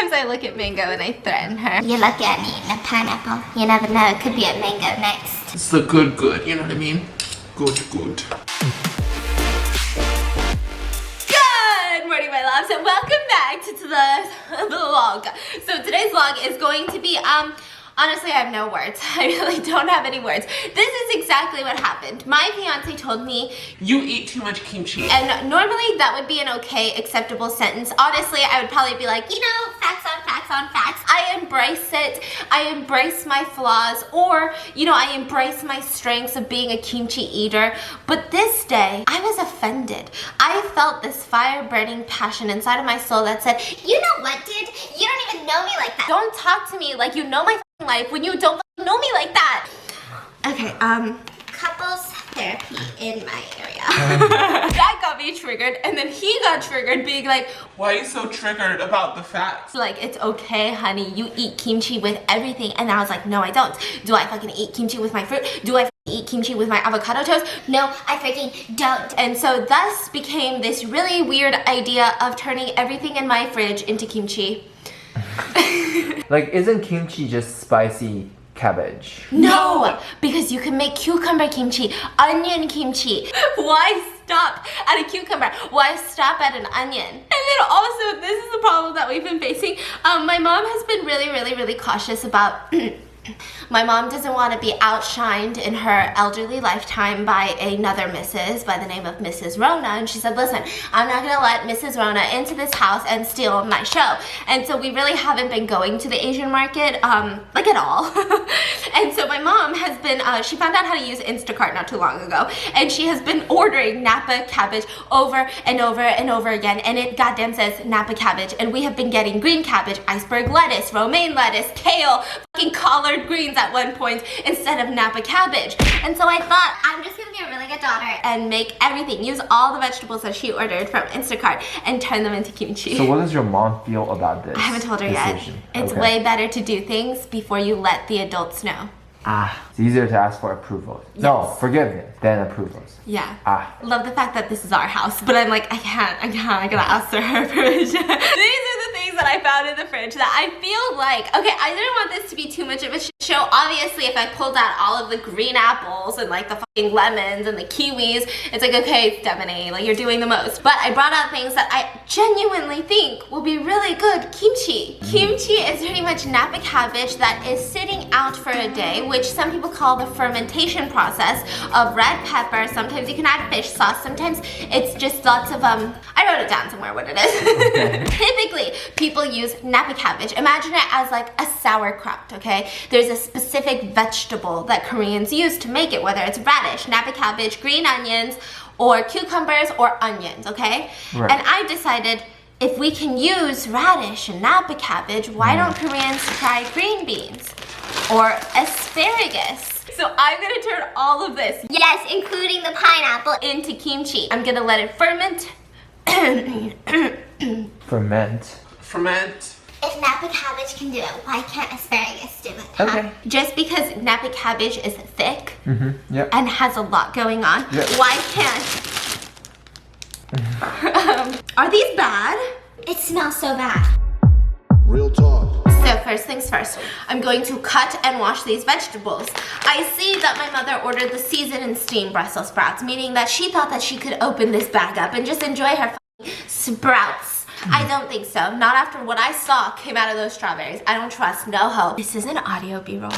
Sometimes I look at Mango and I threaten her. You look at me in a pineapple. You never know, it could be a mango next. It's the good, you know what I mean? Good. Good morning, my loves, and welcome back to the vlog. So today's vlog is going to be, honestly, I have no words. I really don't have any words. This is exactly what happened. My fiance told me, you eat too much kimchi. and normally that would be an okay, acceptable sentence. Honestly, I would probably be like, you know, facts on facts on facts. I embrace it. I embrace my flaws, or, you know, I embrace my strengths of being a kimchi eater. But this day, I was offended. I felt this fire-burning passion inside of my soul that said, You know what, dude? You don't even know me like that. don't talk to me like you know my life when you don't know me like that. Okay, Couples therapy in my area. that got me triggered, and then he got triggered being like, Why are you so triggered about the facts? it's okay, honey, you eat kimchi with everything. And I was like, no, I don't. Do I fucking eat kimchi with my fruit? Do I eat kimchi with my avocado toast? No, I freaking don't. And so thus became this really weird idea of turning everything in my fridge into kimchi. Like, isn't kimchi just spicy cabbage? No, because you can make cucumber kimchi, onion kimchi. Why stop at a cucumber? Why stop at an onion? And then also, this is the problem that we've been facing. My mom has been really cautious about my mom doesn't want to be outshined in her elderly lifetime by another Mrs. by the name of Mrs. Rona, and she said, listen, I'm not gonna let Mrs. Rona into this house and steal my show. And so we really haven't been going to the Asian market, like at all. And so my mom has been, she found out how to use Instacart not too long ago, and she has been ordering Napa cabbage over and over and over again, and it goddamn says Napa cabbage, and we have been getting green cabbage, iceberg lettuce, romaine lettuce, kale, fucking collard greens at one point instead of Napa cabbage. And so I thought, I'm just gonna be a really good daughter and make everything, use all the vegetables that she ordered from Instacart and turn them into kimchi. So what does your mom feel about this? I haven't told her decision? yet. It's way better to do things before you let the adults know. It's easier to ask for approvals. No, Yes. forgiveness than approvals. Yeah. Love the fact that this is our house, but I'm like, I gotta ask her permission. These are the things that I found in the fridge that I feel like, okay, I didn't want this to be too much of a show. Obviously, if I pulled out all of the green apples and like the fucking lemons and the kiwis, it's like, okay, Stephanie, like you're doing the most. But I brought out things that I genuinely think will be really good kimchi. Kimchi is pretty much Napa cabbage that is sitting out for a day, which some people call the fermentation process of red pepper. Sometimes you can add fish sauce. Sometimes it's just lots of, I wrote it down somewhere what it is. Typically, people use Napa cabbage. Imagine it as like a sauerkraut, okay? There's a specific vegetable that Koreans use to make it, whether it's radish, Napa cabbage, green onions, or cucumbers, or onions, okay? Right. And I decided, if we can use radish and Napa cabbage, why don't Koreans try green beans or asparagus? So I'm gonna turn all of this, Yes, including the pineapple. into kimchi. I'm gonna let it ferment. Ferment. If Napa cabbage can do it, why can't asparagus do it? Huh? Okay. Just because Napa cabbage is thick Yep. and has a lot going on, Yep. why can't? Are these bad? It smells so bad. Real talk. So first things first, I'm going to cut and wash these vegetables. I see that my mother ordered the season and steam Brussels sprouts, meaning that she thought that she could open this bag up and just enjoy her sprouts. I don't think so. Not after what I saw came out of those strawberries. I don't trust, no hope. This is an audio B-roll.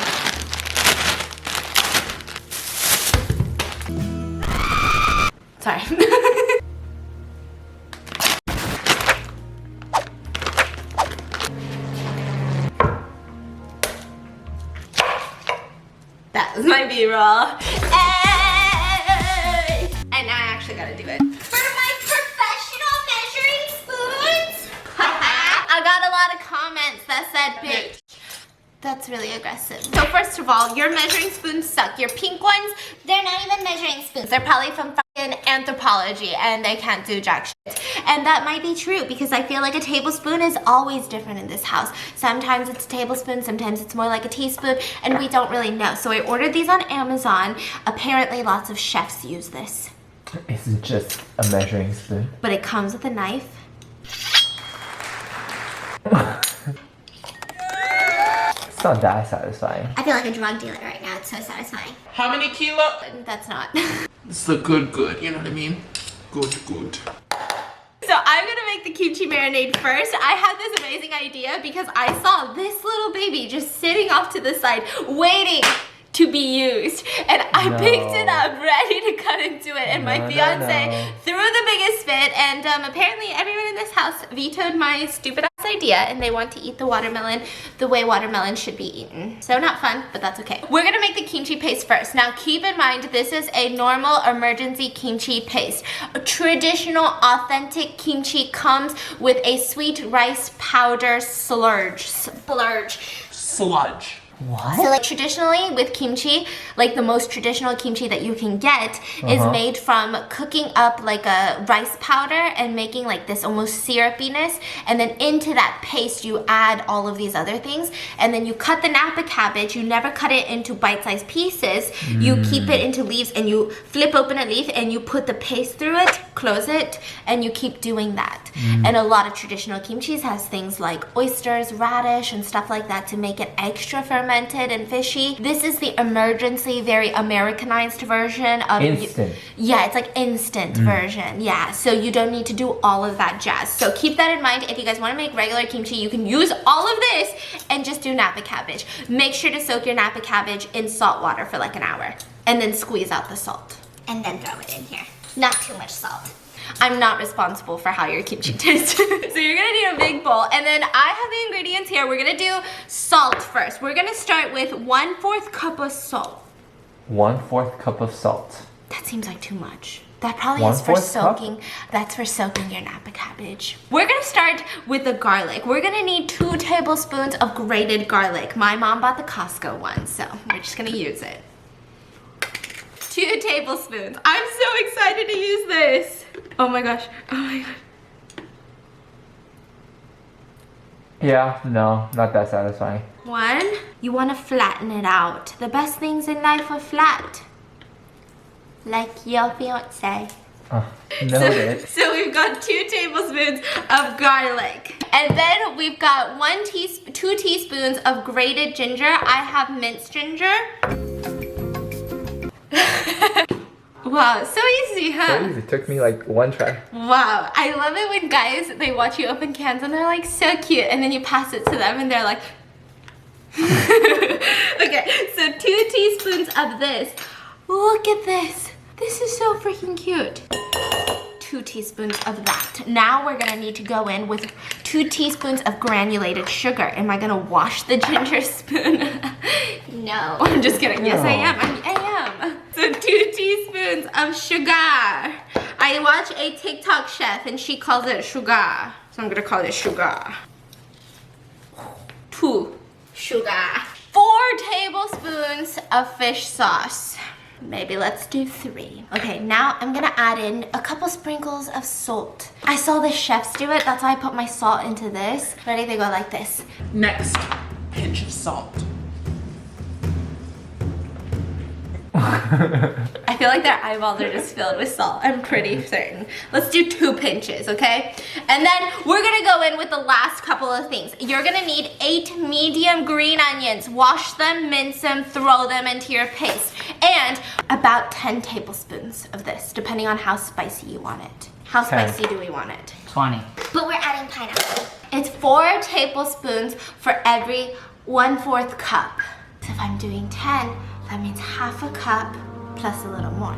Sorry. That was my B-roll. Hey! And I actually gotta do it. For my professional measuring spoons? I got a lot of comments that said, bitch. That's really aggressive. So first of all, your measuring spoons suck. Your pink ones, They're not even measuring spoons. they're probably from fucking anthropology and they can't do jack shit. And that might be true because I feel like a tablespoon is always different in this house. Sometimes it's a tablespoon, sometimes it's more like a teaspoon, and we don't really know. So I ordered these on Amazon. Apparently lots of chefs use this. It's just a measuring spoon. But it comes with a knife. It's not that satisfying. I feel like a drug dealer right now. It's so satisfying. How many kilo? That's not. It's the good, you know what I mean? Good. So I'm gonna make the kimchi marinade first. I had this amazing idea because I saw this little baby just sitting off to the side waiting to be used, and I picked it up ready to cut into it, and my fiance threw the biggest fit, and apparently everyone in this house vetoed my stupid ass idea, and they want to eat the watermelon the way watermelon should be eaten. So not fun, but that's okay. We're gonna make the kimchi paste first. Now keep in mind, this is a normal emergency kimchi paste. A traditional authentic kimchi comes with a sweet rice powder sludge. Sludge. What? So like traditionally with kimchi, like the most traditional kimchi that you can get is made from cooking up like a rice powder and making like this almost syrupiness, and then into that paste you add all of these other things, and then you cut the Napa cabbage. You never cut it into bite-sized pieces. You keep it into leaves, and you flip open a leaf and you put the paste through it, close it, and you keep doing that. And a lot of traditional kimchis has things like oysters, radish, and stuff like that to make it extra fermented and fishy. This is the emergency, very Americanized version of Instant. Yeah, it's like instant version. Yeah, so you don't need to do all of that jazz. So keep that in mind. If you guys want to make regular kimchi, you can use all of this and just do Napa cabbage. Make sure to soak your Napa cabbage in salt water for like an hour, and then squeeze out the salt. And then throw it in here. Not too much salt. I'm not responsible for how your kimchi tastes. So you're gonna need a big bowl, and then I have the ingredients here. We're gonna do salt first. We're gonna start with 1/4 cup of salt. 1/4 cup of salt. That seems like too much. That probably is for 1/4 cup? soaking. That's for soaking your Napa cabbage. We're gonna start with the garlic. We're gonna need 2 tablespoons of grated garlic. My mom bought the Costco one, so we're just gonna use it. 2 tablespoons. I'm so excited to use this. Oh my gosh. Oh my gosh. Yeah, no, not that satisfying. 1. You want to flatten it out. The best things in life are flat. Like your fiance. Noted. So we've got 2 tablespoons of garlic. And then we've got 2 teaspoons of grated ginger. I have minced ginger. Wow, so easy, huh? So easy. It took me like 1 try. Wow, I love it when guys, they watch you open cans and they're like, so cute, and then you pass it to them and they're like, okay, so 2 teaspoons of this. Look at this. This is so freaking cute. 2 teaspoons of that. Now we're gonna need to go in with 2 teaspoons of granulated sugar. Am I gonna wash the ginger spoon? No, I'm just kidding. Yes, I am. I am. So 2 teaspoons of sugar. I watch a TikTok chef and she calls it sugar. So I'm gonna call it sugar. 2 sugar. 4 tablespoons of fish sauce. Maybe let's do 3. Okay, now I'm gonna add in a couple sprinkles of salt. I saw the chefs do it, that's why I put my salt into this. Ready? They go like this. Next, pinch of salt. I feel like their eyeballs are just filled with salt. I'm pretty certain. Let's do 2 pinches, okay? And then we're gonna go in with the last couple of things. You're gonna need 8 medium green onions. Wash them, mince them, throw them into your paste. And about 10 tablespoons of this, depending on how spicy you want it. How 10. spicy do we want it? 20. But we're adding pineapple. It's 4 tablespoons for every 1/4 cup. So if I'm doing 10, that means half a cup plus a little more.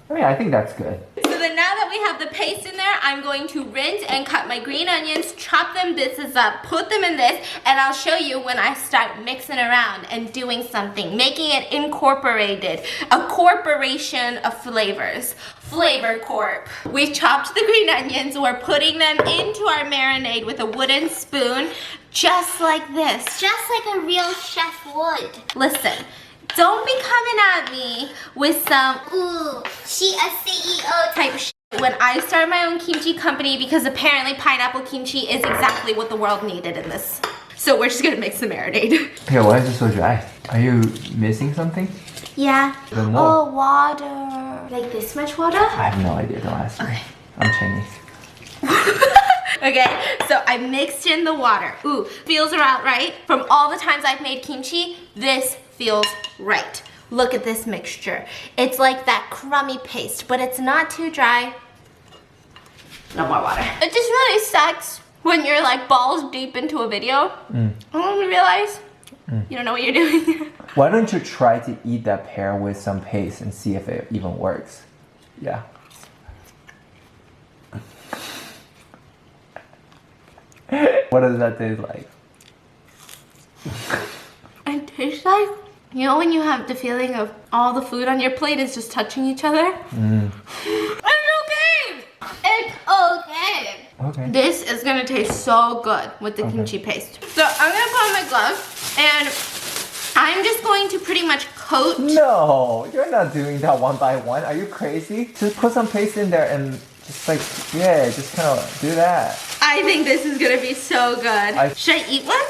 Oh yeah, I think that's good. So then now that we have the paste in there, I'm going to rinse and cut my green onions, chop them pieces up, put them in this, and I'll show you when I start mixing around and doing something, making it incorporated, a corporation of flavors. Flavor Corp. We've chopped the green onions, we're putting them into our marinade with a wooden spoon, just like this. Just like a real chef would. Listen. Don't be coming at me with some, Ooh, she a CEO type shit when I started my own kimchi company, because apparently pineapple kimchi is exactly what the world needed in this. So we're just gonna mix the marinade. Okay, why is it so dry? Are you missing something? Yeah. Then what? Oh, water. Like this much water? I have no idea, don't ask me. Okay. I'm Chinese. Okay, so I mixed in the water. Ooh, feels about right. From all the times I've made kimchi, this feels right. Look at this mixture. It's like that crummy paste, but it's not too dry. No more water. It just really sucks when you're like balls deep into a video. And then you realize you don't know what you're doing. Why don't you try to eat that pear with some paste and see if it even works? Yeah. What does that taste like? It tastes like, you know when you have the feeling of all the food on your plate is just touching each other? It's okay! It's okay! Okay. This is gonna taste so good with the kimchi paste. So I'm gonna put on my gloves and I'm just going to pretty much coat. No, you're not doing that one by one. Are you crazy? Just put some paste in there and just like, yeah, just kind of do that. I think this is gonna be so good. Should I eat one?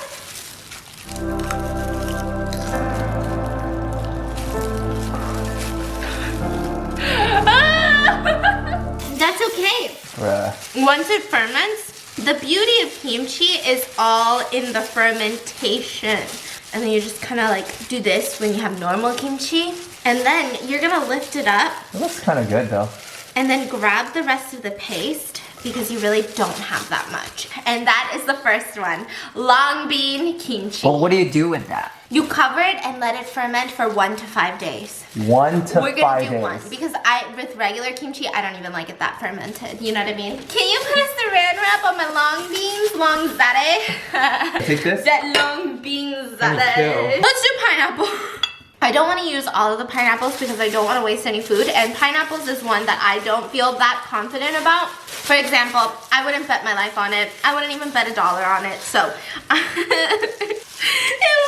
That's okay. Once it ferments, the beauty of kimchi is all in the fermentation. And then you just kind of like do this when you have normal kimchi. And then you're gonna lift it up. It looks kind of good though. And then grab the rest of the paste because you really don't have that much. And that is the first one, long bean kimchi. Well, what do you do with that? You cover it and let it ferment for 1 to 5 days. 1 to 5 days. We're gonna do 1 because with regular kimchi, I don't even like it that fermented. You know what I mean? Can you put a saran wrap on my long beans, long zare? Take this? That long bean zare. too. Let's do pineapple. I don't want to use all of the pineapples because I don't want to waste any food, and pineapples is one that I don't feel that confident about. For example, I wouldn't bet my life on it. I wouldn't even bet $1 on it, so it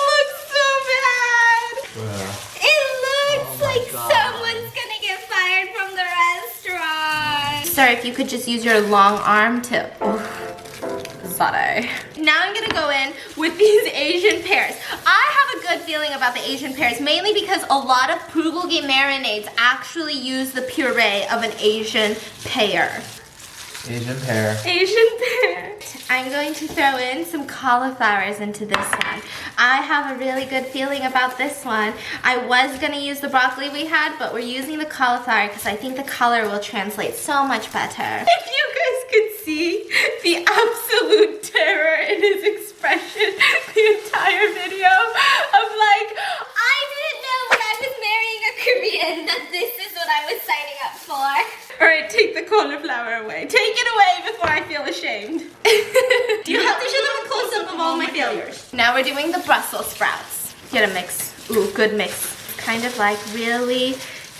looks so bad. It looks like someone's gonna get fired from the restaurant. Sir, if you could just use your long arm to Zare. Now I'm gonna go in with these Asian pears. I have a good feeling about the Asian pears, mainly because a lot of bulgogi marinades actually use the puree of an Asian pear. Asian pear. Asian pear. I'm going to throw in some cauliflowers into this one. I have a really good feeling about this one. I was gonna use the broccoli we had, but we're using the cauliflower because I think the color will translate so much better. If you guys could see the absolute terror in his expression the entire video of like, I didn't know when I was marrying a Korean that this is what I was signing up for. Alright, take the cauliflower away. Take it away before I feel ashamed. Do you have to show them a close-up of all my failures? Now we're doing the Brussels sprouts. Get a mix. Ooh, good mix. Kind of like really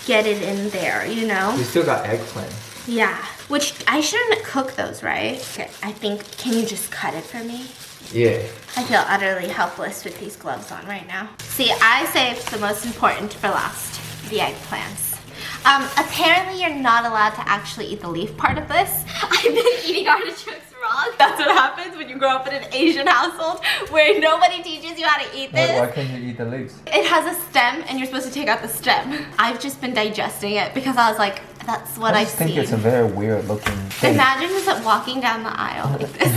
get it in there, you know? We still got eggplant. Yeah, which I shouldn't cook those, right? Okay, I think, can you just cut it for me? Yeah. I feel utterly helpless with these gloves on right now. See, I saved the most important for last, the eggplants. Apparently you're not allowed to actually eat the leaf part of this. I've been eating artichokes wrong. That's what happens when you grow up in an Asian household where nobody teaches you how to eat this. Why can't you eat the leaves? It has a stem and you're supposed to take out the stem. I've just been digesting it because I was like, that's what I've seen. I think it's a very weird looking thing. Imagine just walking down the aisle like this.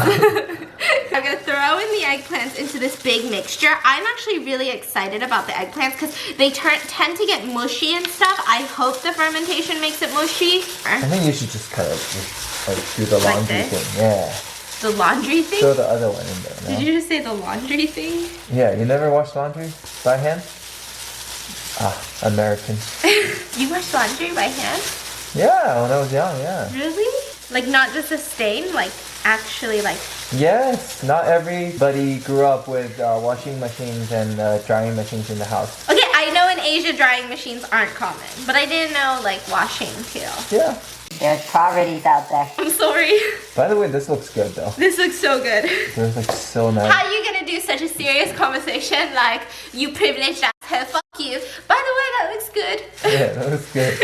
I'm gonna throw in the eggplants into this big mixture. I'm actually really excited about the eggplants because they tend to get mushy and stuff. I hope the fermentation makes it mushy. I think you should just kind of just, like do the laundry thing. Yeah. The laundry thing? Throw the other one in there. No? Did you just say the laundry thing? Yeah, you never washed laundry by hand? Ah, American. You wash laundry by hand? Yeah, when I was young, yeah. Really? Like not just a stain, like actually like... Yes, not everybody grew up with washing machines and drying machines in the house. Okay, I know in Asia drying machines aren't common, but I didn't know like washing too. Yeah. There's poverties out there. I'm sorry. By the way, this looks good though. This looks so good. This looks so nice. How are you gonna do such a serious conversation like, you privileged asshole, fuck you. By the way, that looks good. Yeah, that looks good.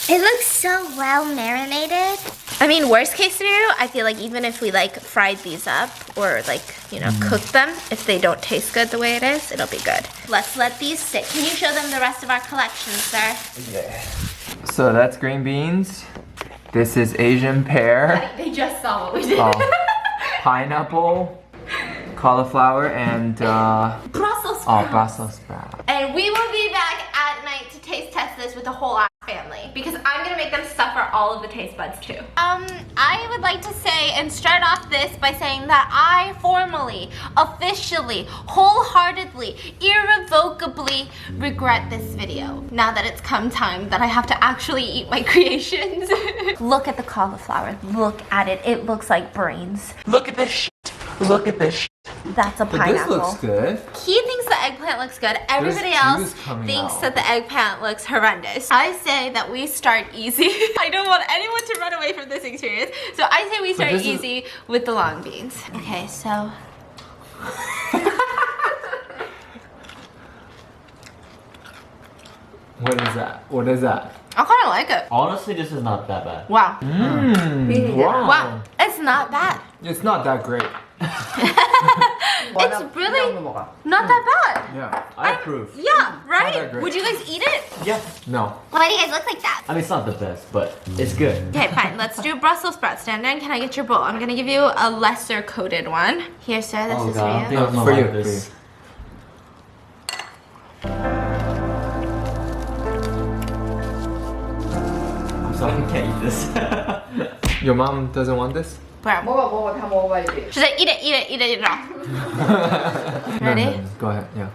It looks so well marinated. I mean, worst case scenario, I feel like even if we like fried these up or like, you know, cooked them, if they don't taste good the way it is, it'll be good. Let's let these sit. Can you show them the rest of our collection, sir? Yeah. So that's green beans, This is Asian pear, They just saw what we did. pineapple, cauliflower, and Brussel sprouts. Brussels sprouts. And we will be back at night to taste test this with the whole family because I'm gonna make them suffer all of the taste buds too. I would like to say and start off this by saying that I formally, officially, wholeheartedly, irrevocably regret this video. Now that it's come time that I have to actually eat my creations. Look at the cauliflower. Look at it. It looks like brains. Look at this shit. Look at this shit. That's a But pineapple. this looks good. He thinks the eggplant looks good. Everybody else juice coming thinks out. that the eggplant looks horrendous. I say that we start easy. I don't want anyone to run away from this experience. So I say we start this is- easy with the long beans. Okay, so. What is that? What is that? I kind of like it. Honestly, this is not that bad. Wow. Wow. Wow. It's not bad. It's not that great. It's really not that bad. Yeah. I approve. Yeah, that right? great. Would you guys eat it? Yeah. No. Why do you guys look like that? I mean, it's not the best, but it's good. Okay, fine. Let's do Brussels sprouts. Dan, can I get your bowl? I'm gonna give you a lesser coated one. Here, sir. This Oh is god, I for think you. I'm gonna For you, like this. I'm sorry, I can't eat this. Your mom doesn't want this? Brown. 먹어 다 먹어봐야지. She's like, eat it all. Ready? No, go ahead. Yeah.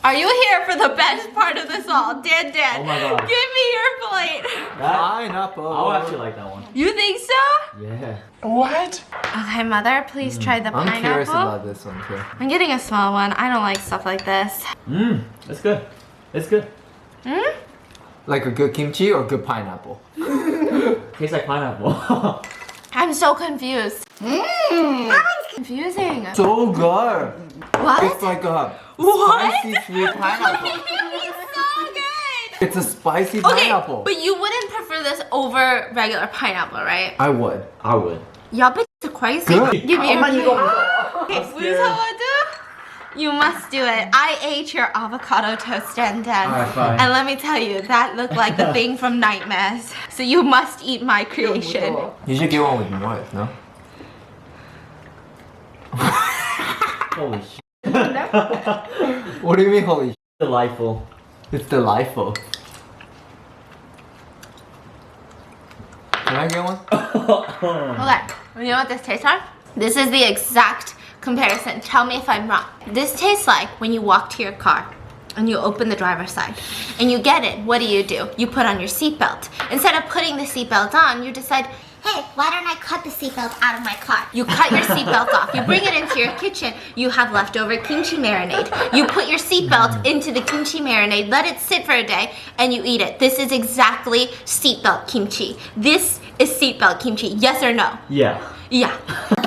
Are you here for the best part of this all? Dan, Oh my God. give me your plate. That, Pineapple. I'll actually like that one. You think so? Yeah. What? Okay, mother, please try the I'm curious pineapple. about this one too. I'm getting a small one. I don't like stuff like this. Mmm, it's good. It's good. Hmm? Like a good kimchi or good pineapple? Tastes like pineapple. I'm so confused. Confusing. So good. What? It's like a What? spicy sweet pineapple. It's so good. It's a spicy Okay, pineapple. but you wouldn't prefer this over regular pineapple, right? I would. I would. Y'all bitches are crazy. Good. Give me your 엄마 이거 먹어. Okay, 무서워도? You must do it. I ate your avocado toast, Dan. Alright, fine. And let me tell you, that looked like the thing from Nightmares. So you must eat my creation. You should get one with your wife, no? Holy shit. What do you mean, holy sh**? Delightful. It's delightful. Can I get one? Okay, you know what this tastes like? This is the exact comparison. Tell me if I'm wrong. This tastes like when you walk to your car and you open the driver's side and you get in. What do? You put on your seatbelt. Instead of putting the seatbelt on, you decide, Hey, why don't I cut the seatbelt out of my car? you cut your seatbelt off. You bring it into your kitchen. You have leftover kimchi marinade. You put your seatbelt into the kimchi marinade, let it sit for a day, and you eat it. This is exactly seatbelt kimchi. This is seatbelt kimchi. Yes or no? Yeah. It Yeah.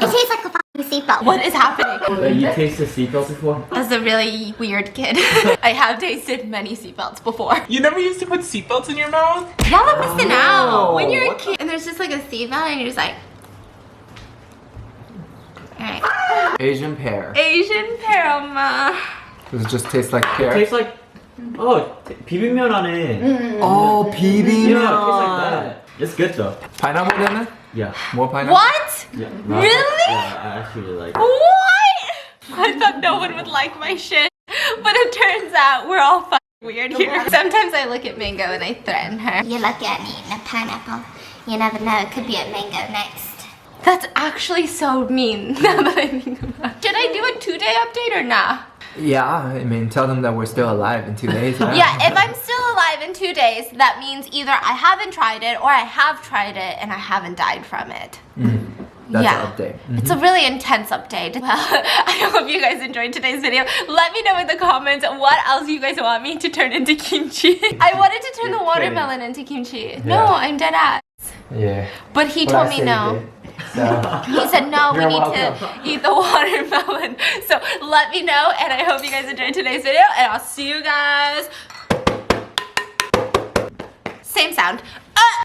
tastes like a fucking seatbelt. What is happening? Wait, you tasted seatbelts before? As a really weird kid, I have tasted many seatbelts before. You never used to put seatbelts in your mouth? Y'all are missing out when you're a what kid. And there's just like a seatbelt and you're just like, alright. Asian pear. Asian parama. Does it just taste like pear? Tastes like 비빔면 안에. Oh, Yeah, it tastes 비빔면. like that. It's good though. Pineapple in it? Yeah. More pineapple? What? Yeah. Really? Yeah, I actually really like it. What? I thought no one would like my shit. But it turns out we're all fucking weird here. Sometimes I look at Mango and I threaten her. You're lucky I'm eating a pineapple. You never know, it could be a mango next. That's actually so mean now that I think about it. Should I do a 2-day update or nah? Yeah, I mean, tell them that we're still alive in 2 days. Yeah, if I'm still alive in 2 days, that means either I haven't tried it or I have tried it and I haven't died from it. That's Yeah. an update. It's a really intense update. Well, I hope you guys enjoyed today's video. Let me know in the comments what else you guys want me to turn into kimchi. I wanted to turn the watermelon into kimchi. No, Yeah. I'm dead ass. Yeah. But he But told I me saved no. it, so. He said no, we You're need welcome. to eat the watermelon. So let me know, and I hope you guys enjoyed today's video, and I'll see you guys. Same sound.